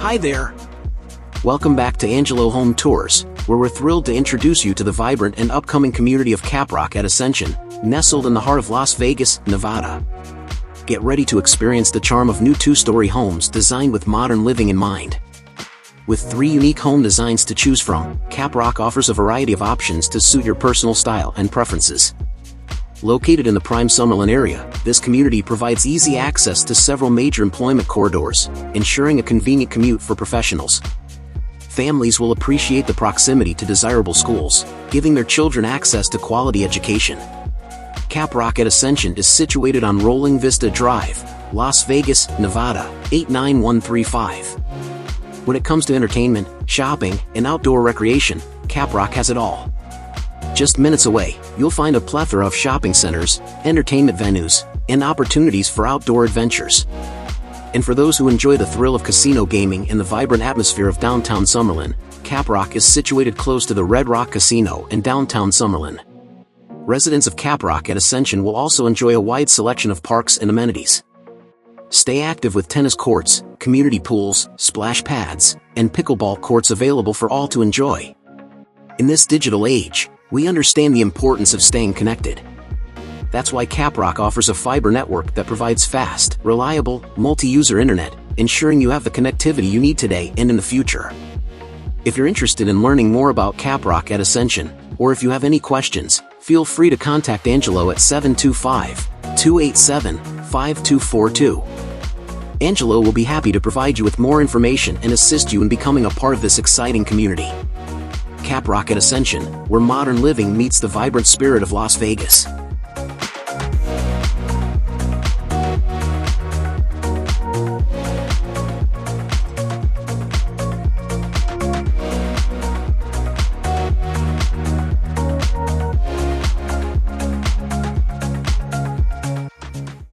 Hi there! Welcome back to Angelo Home Tours, where we're thrilled to introduce you to the vibrant and upcoming community of Caprock at Ascension, nestled in the heart of Las Vegas, Nevada. Get ready to experience the charm of new two-story homes designed with modern living in mind. With 3 unique home designs to choose from, Caprock offers a variety of options to suit your personal style and preferences. Located in the prime Summerlin area, this community provides easy access to several major employment corridors, ensuring a convenient commute for professionals. Families will appreciate the proximity to desirable schools, giving their children access to quality education. Caprock at Ascension is situated on Rolling Vista Drive, Las Vegas, Nevada, 89135. When it comes to entertainment, shopping, and outdoor recreation, Caprock has it all. Just minutes away, you'll find a plethora of shopping centers, entertainment venues, and opportunities for outdoor adventures. And for those who enjoy the thrill of casino gaming and the vibrant atmosphere of Downtown Summerlin, Caprock is situated close to the Red Rock Casino in Downtown Summerlin. Residents of Caprock at Ascension will also enjoy a wide selection of parks and amenities. Stay active with tennis courts, community pools, splash pads, and pickleball courts available for all to enjoy. In this digital age, we understand the importance of staying connected. That's why Caprock offers a fiber network that provides fast, reliable, multi-user internet, ensuring you have the connectivity you need today and in the future. If you're interested in learning more about Caprock at Ascension, or if you have any questions, feel free to contact Angelo at 725-287-5242. Angelo will be happy to provide you with more information and assist you in becoming a part of this exciting community. Caprock at Ascension, where modern living meets the vibrant spirit of Las Vegas.